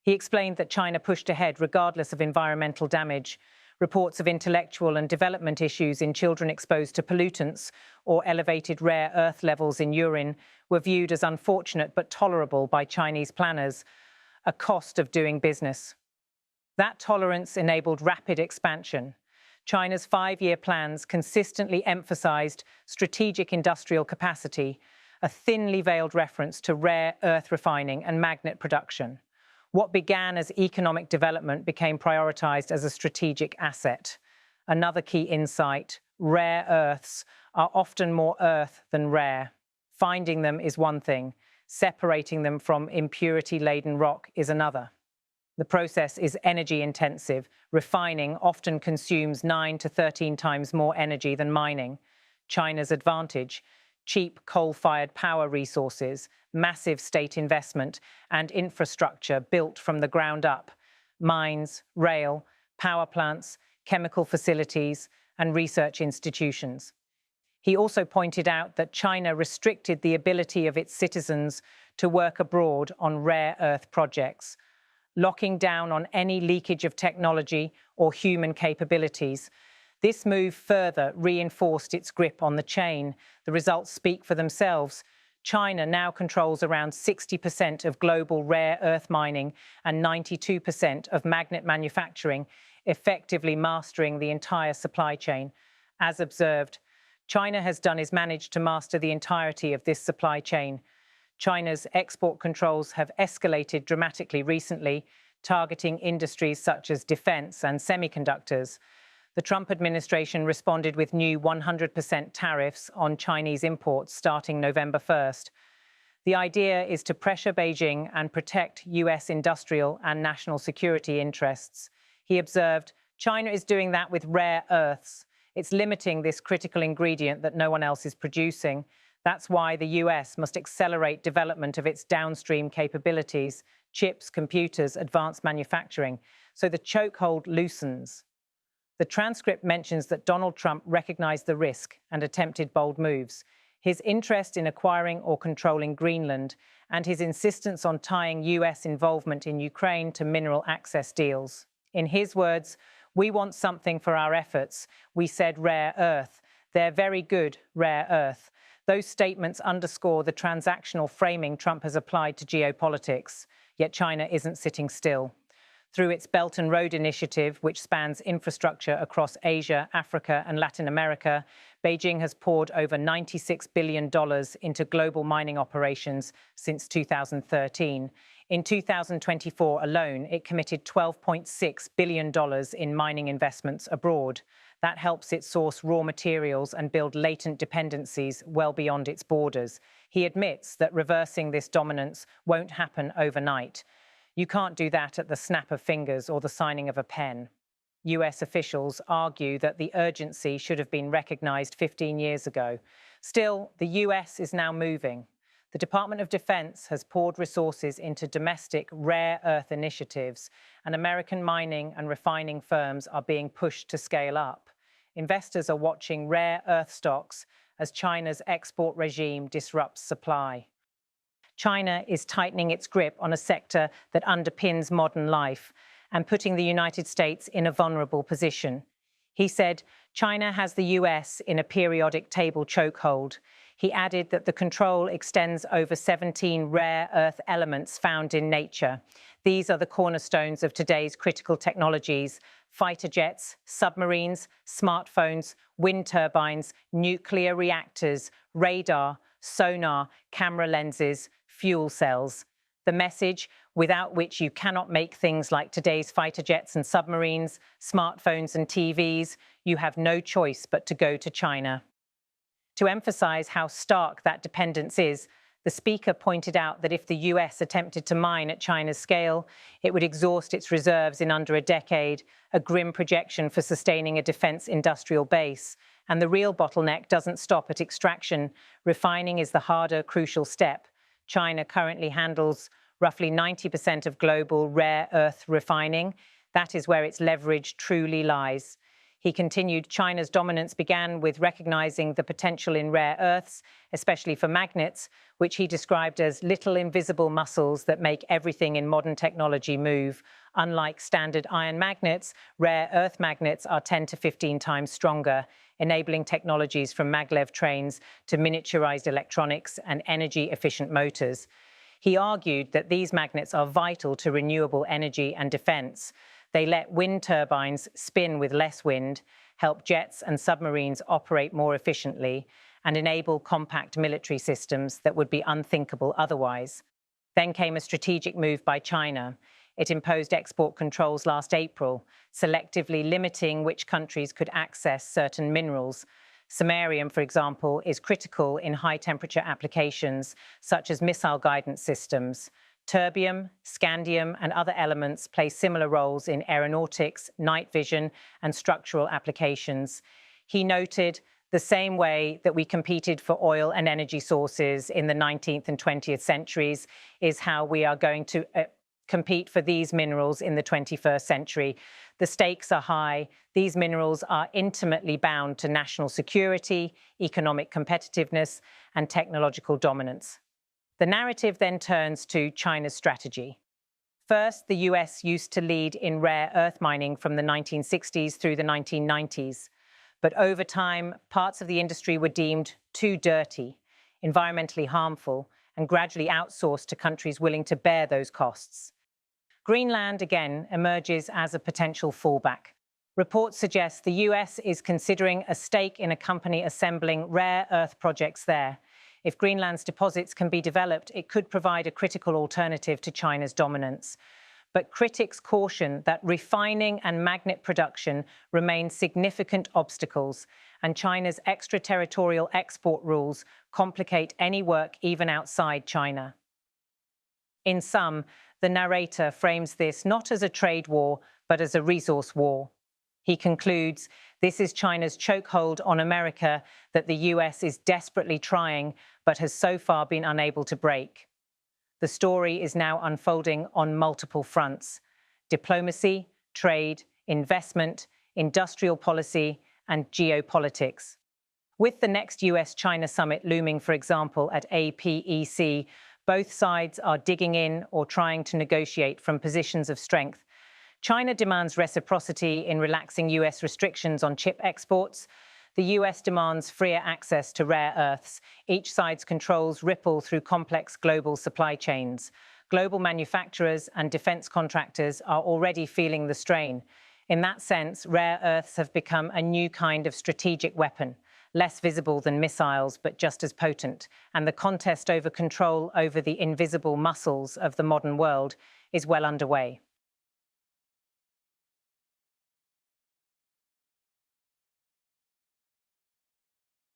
He explained that China pushed ahead regardless of environmental damage. Reports of intellectual and development issues in children exposed to pollutants or elevated rare earth levels in urine were viewed as unfortunate but tolerable by Chinese planners, a cost of doing business. That tolerance enabled rapid expansion. China's 5-year plans consistently emphasized strategic industrial capacity, a thinly veiled reference to rare earth refining and magnet production. What began as economic development became prioritized as a strategic asset. Another key insight: rare earths are often more earth than rare. Finding them is one thing. Separating them from impurity-laden rock is another. The process is energy-intensive. Refining often consumes 9 to 13 times more energy than mining. China's advantage: cheap coal-fired power resources, massive state investment, and infrastructure built from the ground up: mines, rail, power plants, chemical facilities, and research institutions. He also pointed out that China restricted the ability of its citizens to work abroad on rare earth projects, locking down on any leakage of technology or human capabilities. This move further reinforced its grip on the chain. The results speak for themselves. China now controls around 60% of global rare earth mining and 92% of magnet manufacturing, effectively mastering the entire supply chain. As observed, China has done is managed to master the entirety of this supply chain. China's export controls have escalated dramatically recently, targeting industries such as defense and semiconductors. The Trump administration responded with new 100% tariffs on Chinese imports starting November 1st. The idea is to pressure Beijing and protect US industrial and national security interests. He observed, China is doing that with rare earths. It's limiting this critical ingredient that no one else is producing. That's why the US must accelerate development of its downstream capabilities: chips, computers, advanced manufacturing, so the chokehold loosens. The transcript mentions that Donald Trump recognized the risk and attempted bold moves. His interest in acquiring or controlling Greenland and his insistence on tying US involvement in Ukraine to mineral access deals. In his words, "We want something for our efforts. We said rare earth. They're very good rare earth." Those statements underscore the transactional framing Trump has applied to geopolitics. Yet China isn't sitting still. Through its Belt and Road Initiative, which spans infrastructure across Asia, Africa, and Latin America, Beijing has poured over $96 billion into global mining operations since 2013. In 2024 alone, it committed $12.6 billion in mining investments abroad. That helps it source raw materials and build latent dependencies well beyond its borders. He admits that reversing this dominance won't happen overnight. You can't do that at the snap of fingers or the signing of a pen. US officials argue that the urgency should have been recognized 15 years ago. Still, the US is now moving. The Department of Defense has poured resources into domestic rare earth initiatives, and American mining and refining firms are being pushed to scale up. Investors are watching rare earth stocks as China's export regime disrupts supply. China is tightening its grip on a sector that underpins modern life and putting the United States in a vulnerable position. He said, China has the US in a periodic table chokehold. He added that the control extends over 17 rare earth elements found in nature. These are the cornerstones of today's critical technologies: fighter jets, submarines, smartphones, wind turbines, nuclear reactors, radar, sonar, camera lenses, fuel cells. The message, without which you cannot make things like today's fighter jets and submarines, smartphones and TVs, you have no choice but to go to China. To emphasize how stark that dependence is, the speaker pointed out that if the US attempted to mine at China's scale, it would exhaust its reserves in under a decade, a grim projection for sustaining a defense industrial base. And the real bottleneck doesn't stop at extraction. Refining is the harder, crucial step. China currently handles roughly 90% of global rare earth refining. That is where its leverage truly lies. He continued, China's dominance began with recognizing the potential in rare earths, especially for magnets, which he described as little invisible muscles that make everything in modern technology move. Unlike standard iron magnets, rare earth magnets are 10 to 15 times stronger, enabling technologies from maglev trains to miniaturized electronics and energy-efficient motors. He argued that these magnets are vital to renewable energy and defense. They let wind turbines spin with less wind, help jets and submarines operate more efficiently, and enable compact military systems that would be unthinkable otherwise. Then came a strategic move by China. It imposed export controls last April, selectively limiting which countries could access certain minerals. Samarium, for example, is critical in high-temperature applications, such as missile guidance systems. Terbium, scandium, and other elements play similar roles in aeronautics, night vision, and structural applications. He noted, the same way that we competed for oil and energy sources in the 19th and 20th centuries is how we are going to compete for these minerals in the 21st century. The stakes are high. These minerals are intimately bound to national security, economic competitiveness, and technological dominance. The narrative then turns to China's strategy. First, the US used to lead in rare earth mining from the 1960s through the 1990s. But over time, parts of the industry were deemed too dirty, environmentally harmful, and gradually outsourced to countries willing to bear those costs. Greenland, again, emerges as a potential fallback. Reports suggest the US is considering a stake in a company assembling rare earth projects there. If Greenland's deposits can be developed, it could provide a critical alternative to China's dominance. But critics caution that refining and magnet production remain significant obstacles, and China's extraterritorial export rules complicate any work even outside China. In sum, the narrator frames this not as a trade war, but as a resource war. He concludes, this is China's chokehold on America that the US is desperately trying, but has so far been unable to break. The story is now unfolding on multiple fronts: diplomacy, trade, investment, industrial policy, and geopolitics. With the next US-China summit looming, for example, at APEC, both sides are digging in or trying to negotiate from positions of strength. China demands reciprocity in relaxing US restrictions on chip exports. The US demands freer access to rare earths. Each side's controls ripple through complex global supply chains. Global manufacturers and defense contractors are already feeling the strain. In that sense, rare earths have become a new kind of strategic weapon, less visible than missiles, but just as potent. And the contest over control over the invisible muscles of the modern world is well underway.